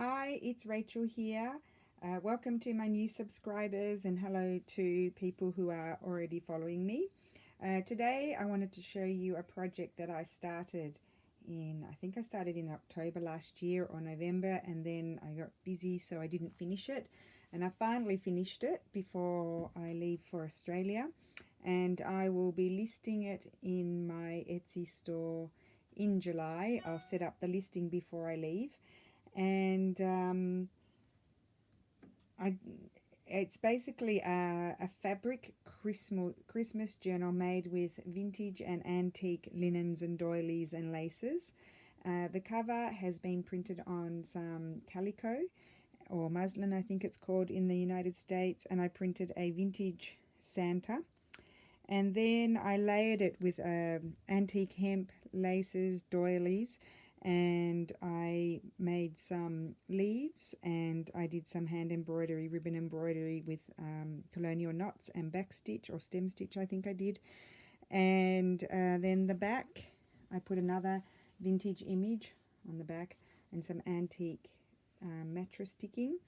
Hi, it's Rachel here. Welcome to my new subscribers and hello to people who are already following me. Today I wanted to show you a project that I started I think I started in October last year or November, and then I got busy so I didn't finish it. And I finally finished it before I leave for Australia, and I will be listing it in my Etsy store in July. I'll set up the listing before I leave, and I it's basically a fabric Christmas journal made with vintage and antique linens and doilies and laces. The cover has been printed on some calico or muslin, I think it's called in the United States, and I printed a vintage Santa. And then I layered it with antique hemp, laces, doilies, and I made some leaves, and I did some hand embroidery, ribbon embroidery with colonial knots and back stitch or stem stitch, I think I did. And then the back, I put another vintage image on the back and some antique mattress ticking.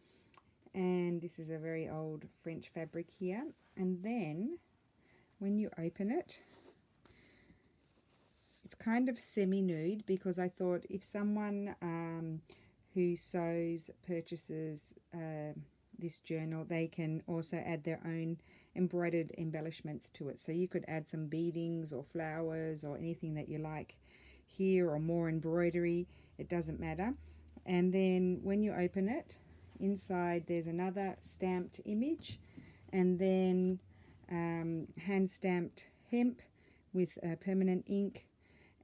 And this is a very old French fabric here. And then when you open it, it's kind of semi-nude because I thought if someone who sews purchases this journal, they can also add their own embroidered embellishments to it. So you could add some beadings or flowers or anything that you like here, or more embroidery, it doesn't matter. And then when you open it, inside there's another stamped image, and then hand stamped hemp with permanent ink.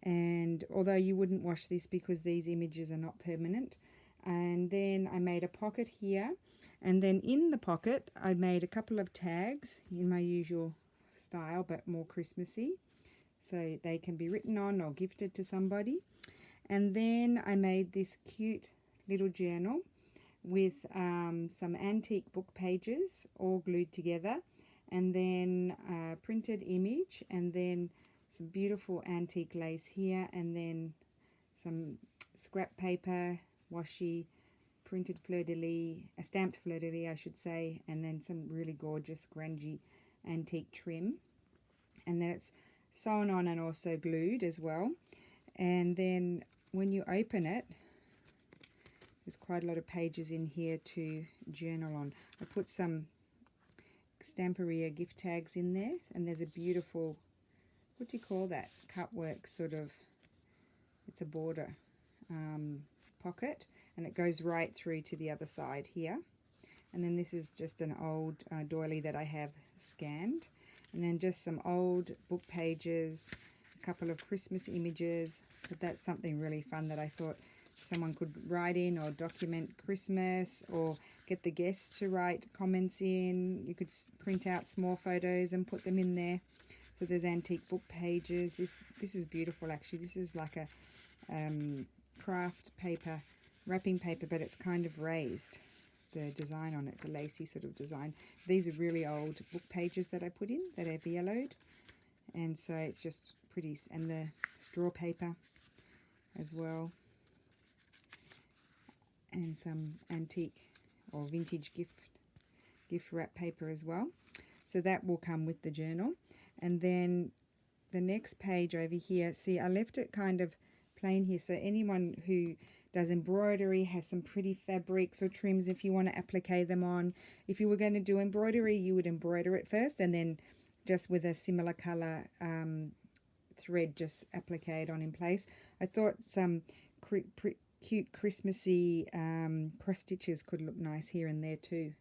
And although you wouldn't wash this because these images are not permanent. And then I made a pocket here, and then in the pocket I made a couple of tags in my usual style but more Christmassy, so they can be written on or gifted to somebody. And then I made this cute little journal with some antique book pages all glued together, and then a printed image, and then some beautiful antique lace here, and then some scrap paper, washi, printed fleur-de-lis, a stamped fleur-de-lis I should say, and then some really gorgeous grungy antique trim. And then it's sewn on and also glued as well. And then when you open it, there's quite a lot of pages in here to journal on. I put some Stamperia gift tags in there, and there's a beautiful, what do you call that, cut work sort of, it's a border pocket, and it goes right through to the other side here. And then this is just an old doily that I have scanned, and then just some old book pages, a couple of Christmas images. But that's something really fun that I thought someone could write in or document Christmas, or get the guests to write comments in. You could print out small photos and put them in there. So there's antique book pages. This is beautiful actually. This is like a craft paper, wrapping paper, but it's kind of raised. The design on it's a lacy sort of design. These are really old book pages that I put in that I've yellowed, and so it's just pretty. And the straw paper as well, and some antique or vintage gift wrap paper as well. So that will come with the journal. And then the next page over here, see, I left it kind of plain here, so anyone who does embroidery has some pretty fabrics or trims if you want to applique them on. If you were going to do embroidery, you would embroider it first, and then just with a similar color thread just applique it on in place. I thought some cute Christmassy cross stitches could look nice here and there too.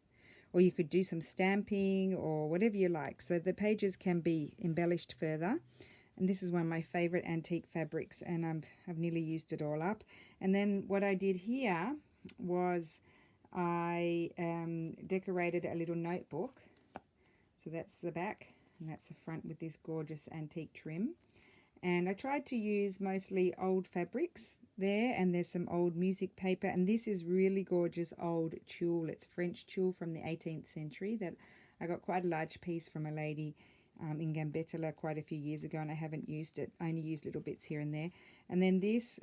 Or you could do some stamping or whatever you like. So the pages can be embellished further. And this is one of my favorite antique fabrics, and I've nearly used it all up. And then what I did here was I decorated a little notebook. So that's the back, and that's the front with this gorgeous antique trim. And I tried to use mostly old fabrics there, and there's some old music paper, and this is really gorgeous old tulle. It's French tulle from the 18th century that I got quite a large piece from a lady in Gambetta quite a few years ago, and I haven't used it. I only used little bits here and there. And then this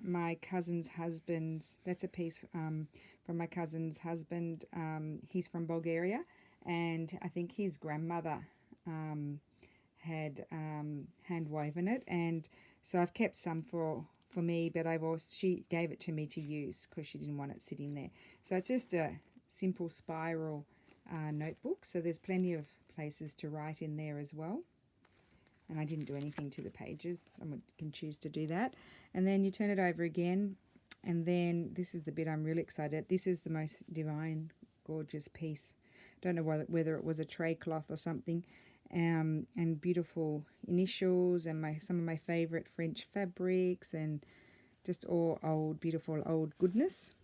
my cousin's husband's, that's a piece from my cousin's husband. He's from Bulgaria, and I think his grandmother had hand woven it, and so I've kept some for me, but she gave it to me to use because she didn't want it sitting there. So it's just a simple spiral notebook, so there's plenty of places to write in there as well. And I didn't do anything to the pages. Someone can choose to do that. And then you turn it over again, and then this is the bit I'm really excited. This is the most divine, gorgeous piece. Don't know whether it was a tray cloth or something. And beautiful initials, and some of my favorite French fabrics, and just all old, beautiful old goodness.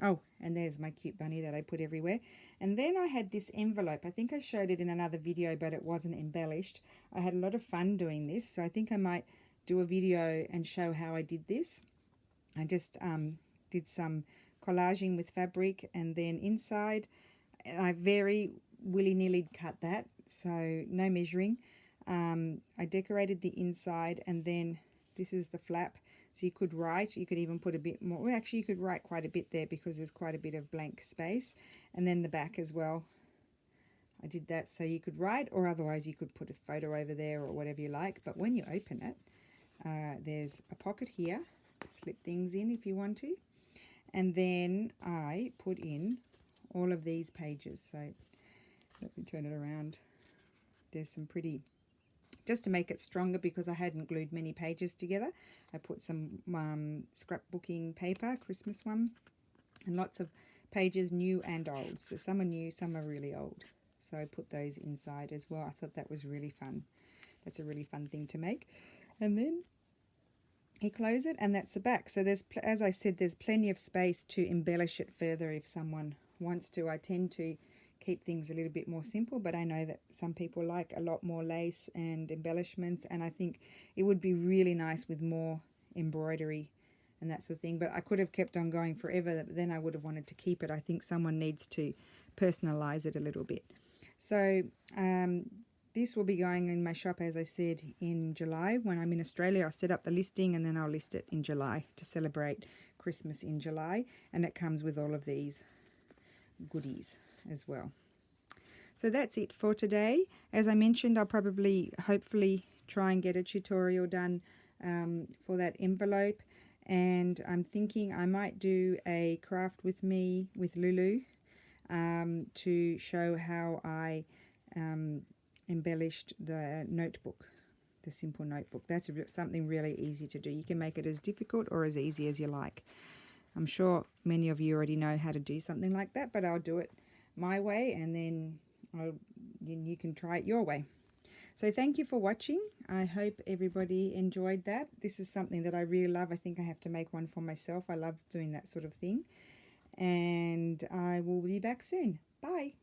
Oh, and there's my cute bunny that I put everywhere. And then I had this envelope. I think I showed it in another video, but it wasn't embellished. I had a lot of fun doing this, so I think I might do a video and show how I did this. I just did some collaging with fabric, and then inside, I very willy-nilly cut that, so no measuring. I decorated the inside, and then this is the flap. So you could write, you could even put a bit more, well, actually you could write quite a bit there because there's quite a bit of blank space. And then the back as well, I did that so you could write, or otherwise you could put a photo over there or whatever you like. But when you open it, there's a pocket here to slip things in if you want to. And then I put in all of these pages. So let me turn it around. There's some pretty, just to make it stronger because I hadn't glued many pages together, I put some scrapbooking paper, Christmas one, and lots of pages, new and old. So some are new, some are really old. So I put those inside as well. I thought that was really fun. That's a really fun thing to make. And then you close it, and that's the back. So there's, as I said, there's plenty of space to embellish it further if someone wants to. I tend to keep things a little bit more simple, but I know that some people like a lot more lace and embellishments, and I think it would be really nice with more embroidery and that sort of thing. But I could have kept on going forever, but then I would have wanted to keep it. I think someone needs to personalize it a little bit. So this will be going in my shop, as I said, in July. When I'm in Australia, I'll set up the listing, and then I'll list it in July to celebrate Christmas in July, and it comes with all of these goodies as well. So that's it for today. As I mentioned, I'll probably, hopefully, try and get a tutorial done for that envelope, and I'm thinking I might do a craft with me with Lulu to show how I embellished the notebook, the simple notebook. That's something really easy to do. You can make it as difficult or as easy as you like. I'm sure many of you already know how to do something like that, but I'll do it my way, and then you can try it your way. So thank you for watching. I hope everybody enjoyed that. This is something that I really love. I think I have to make one for myself. I love doing that sort of thing. And I will be back soon. Bye.